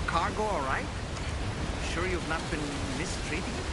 your cargo all right? Sure you've not been mistreating it?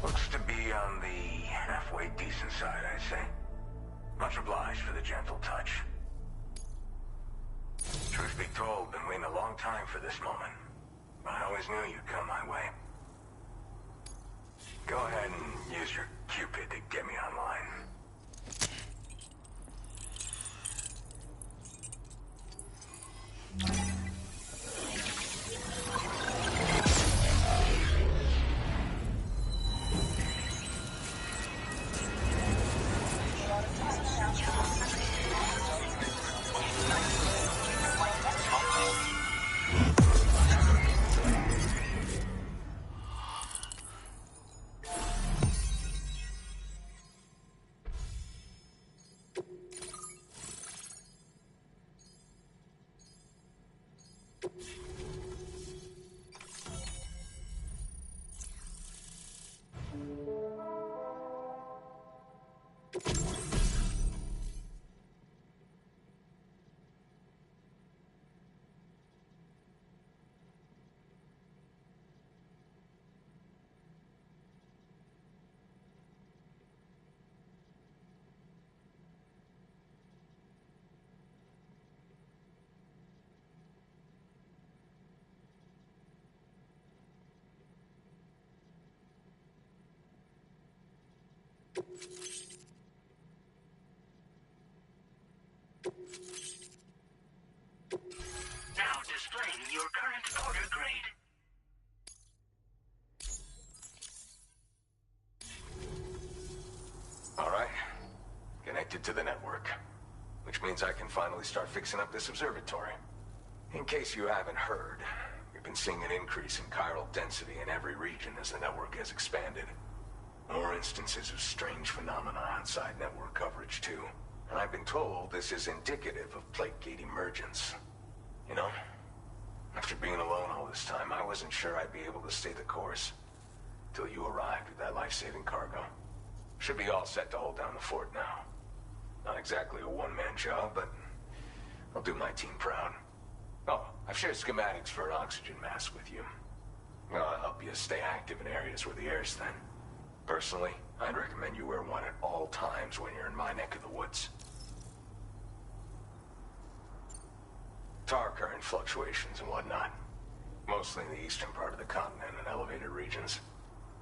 Looks to be on the halfway decent side, I'd say. Much obliged for the gentle touch. Truth be told, been waiting a long time for this moment. I always knew you'd come my way. Go ahead and use your Cupid to get me online. Now displaying your current order grade. All right. Connected to the network. Which means I can finally start fixing up this observatory. In case you haven't heard, we've been seeing an increase in chiral density in every region as the network has expanded. More instances of strange phenomena outside network coverage, too. And I've been told this is indicative of plate gate emergence. You know, after being alone all this time, I wasn't sure I'd be able to stay the course. Till you arrived with that life-saving cargo. Should be all set to hold down the fort now. Not exactly a one-man job, but I'll do my team proud. Oh, I've shared schematics for an oxygen mask with you. Well, I'll help you stay active in areas where the air's thin. Personally, I'd recommend you wear one at all times when you're in my neck of the woods. Tar current fluctuations and whatnot. Mostly in the eastern part of the continent and elevated regions.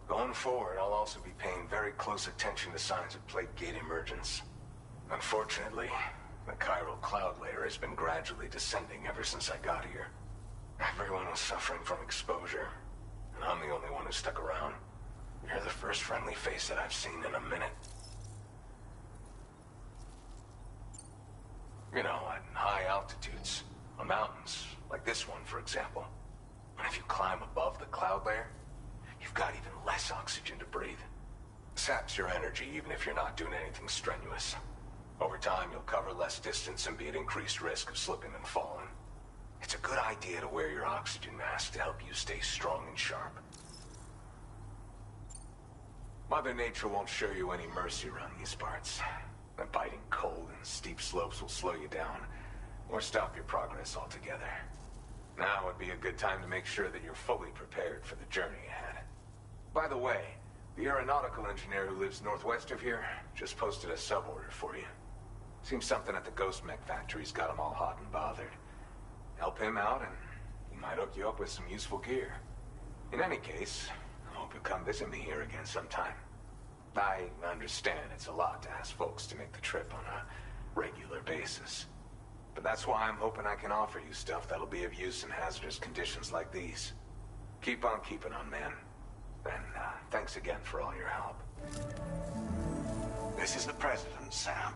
Going forward, I'll also be paying very close attention to signs of plate gate emergence. Unfortunately, the chiral cloud layer has been gradually descending ever since I got here. Everyone was suffering from exposure, and I'm the only one who stuck around. You're the first friendly face that I've seen in a minute. You know, at high altitudes, on mountains, like this one, for example. And if you climb above the cloud layer, you've got even less oxygen to breathe. Saps your energy even if you're not doing anything strenuous. Over time, you'll cover less distance and be at increased risk of slipping and falling. It's a good idea to wear your oxygen mask to help you stay strong and sharp. Mother Nature won't show you any mercy around these parts. The biting cold and steep slopes will slow you down, or stop your progress altogether. Now would be a good time to make sure that you're fully prepared for the journey ahead. By the way, the aeronautical engineer who lives northwest of here just posted a sub-order for you. Seems something at the Ghost Mech factory's got him all hot and bothered. Help him out and he might hook you up with some useful gear. In any case, I hope you'll come visit me here again sometime. I understand it's a lot to ask folks to make the trip on a regular basis. But that's why I'm hoping I can offer you stuff that'll be of use in hazardous conditions like these. Keep on keeping on, man. And thanks again for all your help. This is the President, Sam.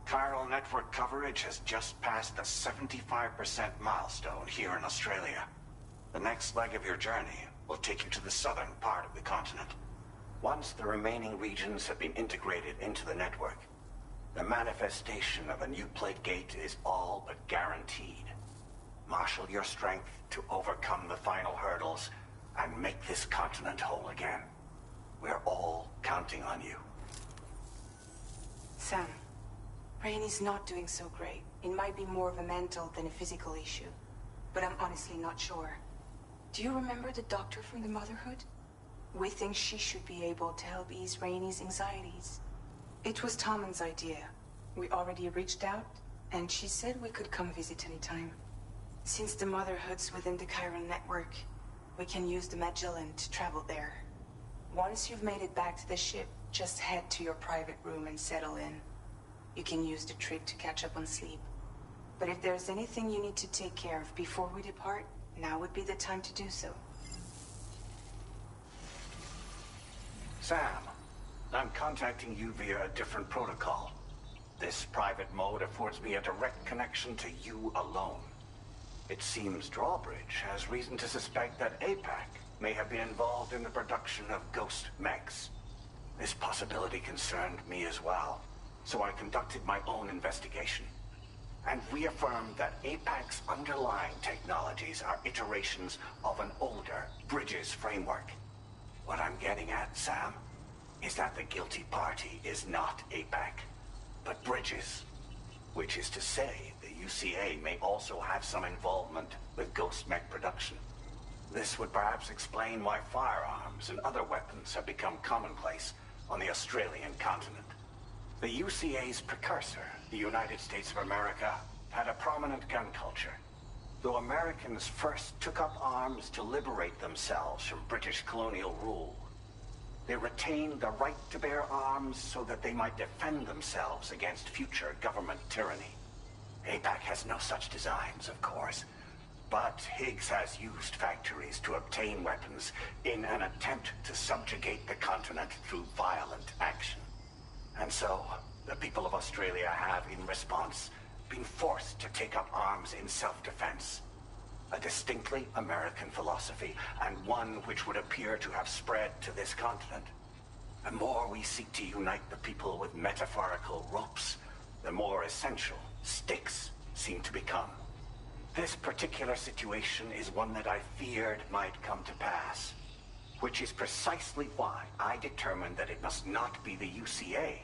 Chiral network coverage has just passed the 75% milestone here in Australia. The next leg of your journey will take you to the southern part of the continent. Once the remaining regions have been integrated into the network, the manifestation of a new plate gate is all but guaranteed. Marshal your strength to overcome the final hurdles and make this continent whole again. We're all counting on you. Sam, Rainy's not doing so great. It might be more of a mental than a physical issue, but I'm honestly not sure. Do you remember the doctor from the Motherhood? We think she should be able to help ease Rainy's anxieties. It was Tommen's idea. We already reached out, and she said we could come visit anytime. Since the Motherhood's within the chiral network, we can use the Magellan to travel there. Once you've made it back to the ship, just head to your private room and settle in. You can use the trip to catch up on sleep. But if there's anything you need to take care of before we depart, now would be the time to do so. Sam, I'm contacting you via a different protocol. This private mode affords me a direct connection to you alone. It seems Drawbridge has reason to suspect that APAC may have been involved in the production of ghost mechs. This possibility concerned me as well, so I conducted my own investigation and reaffirmed that APAC's underlying technologies are iterations of an older Bridges framework. What I'm getting at, Sam, is that the guilty party is not APAC, but Bridges. Which is to say, the UCA may also have some involvement with Ghost Mech production. This would perhaps explain why firearms and other weapons have become commonplace on the Australian continent. The UCA's precursor, the United States of America, had a prominent gun culture. Though Americans first took up arms to liberate themselves from British colonial rule, they retained the right to bear arms so that they might defend themselves against future government tyranny. APAC has no such designs, of course, but Higgs has used factories to obtain weapons in an attempt to subjugate the continent through violent action. And so, the people of Australia have, in response, been forced to take up arms in self-defense. A distinctly American philosophy, and one which would appear to have spread to this continent. The more we seek to unite the people with metaphorical ropes, the more essential sticks seem to become. This particular situation is one that I feared might come to pass, which is precisely why I determined that it must not be the UCA,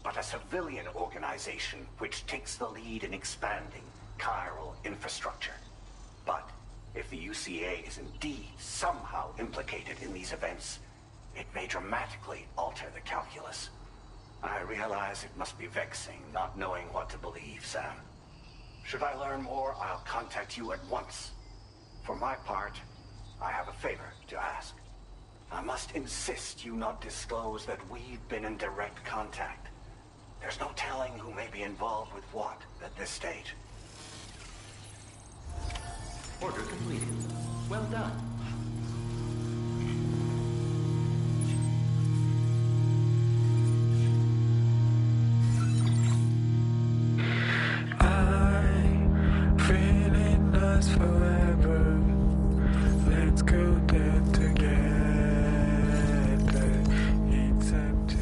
but a civilian organization which takes the lead in expanding chiral infrastructure. But if the UCA is indeed somehow implicated in these events, it may dramatically alter the calculus. I realize it must be vexing not knowing what to believe, Sam. Should I learn more, I'll contact you at once. For my part, I have a favor to ask. I must insist you not disclose that we've been in direct contact. There's no telling who may be involved with what at this stage. Order completed. Well done. I'm feeling lost forever. Let's go there together. It's empty.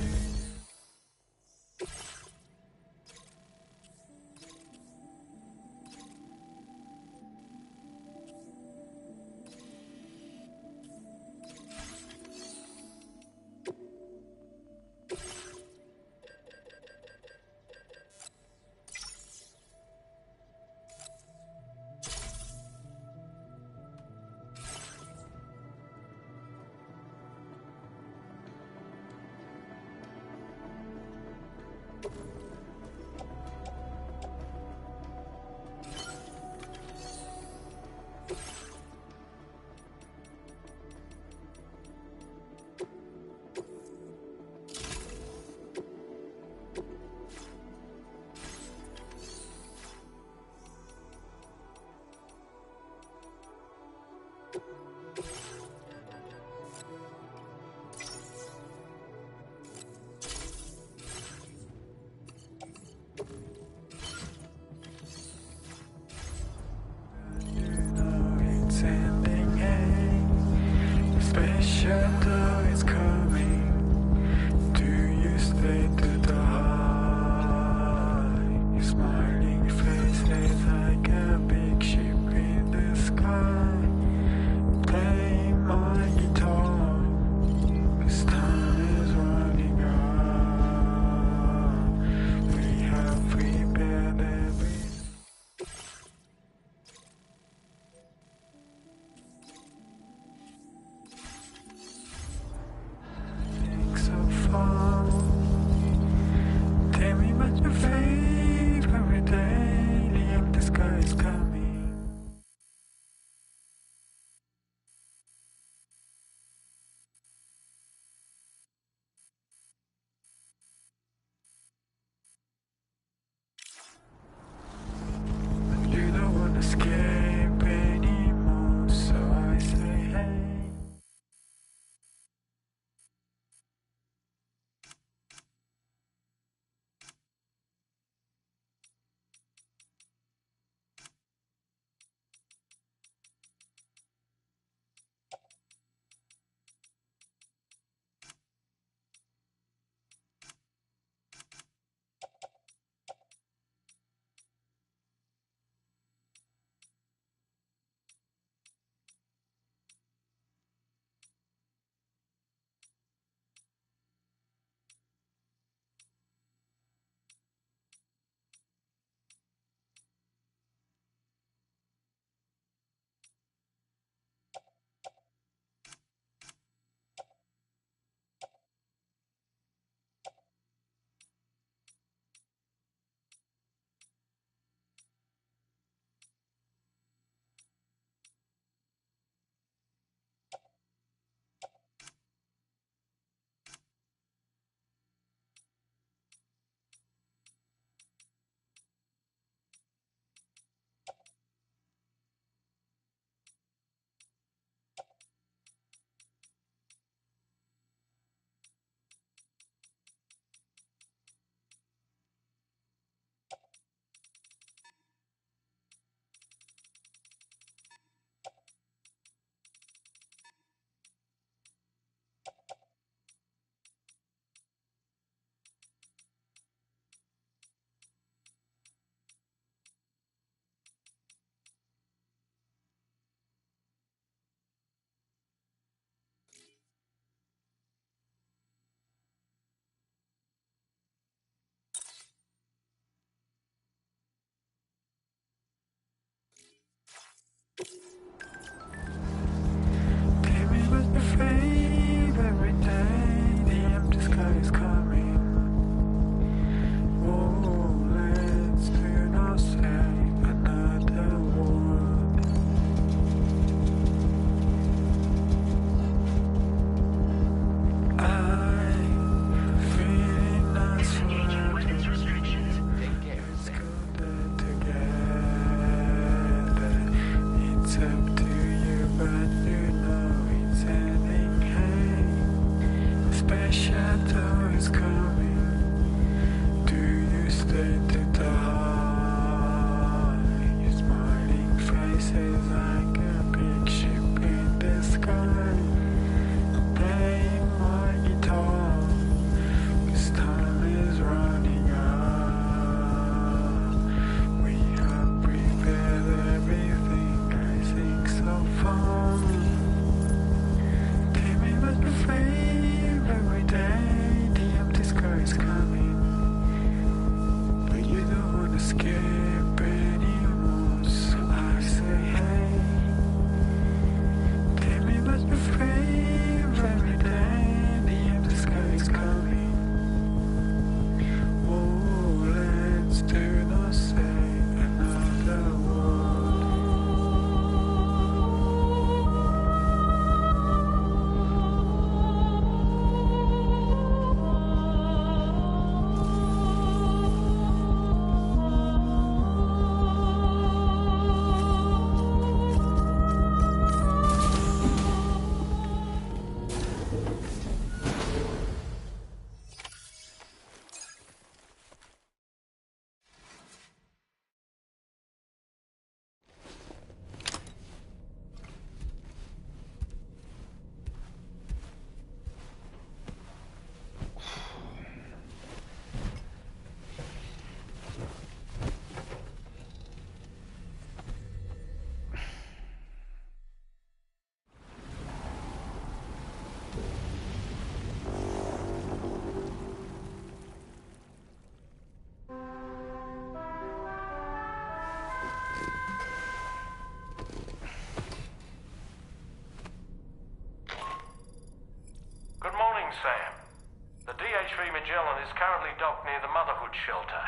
is currently docked near the Motherhood shelter.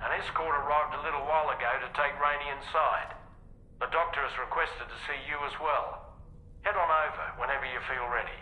An escort arrived a little while ago to take Rainey inside. The doctor has requested to see you as well. Head on over whenever you feel ready.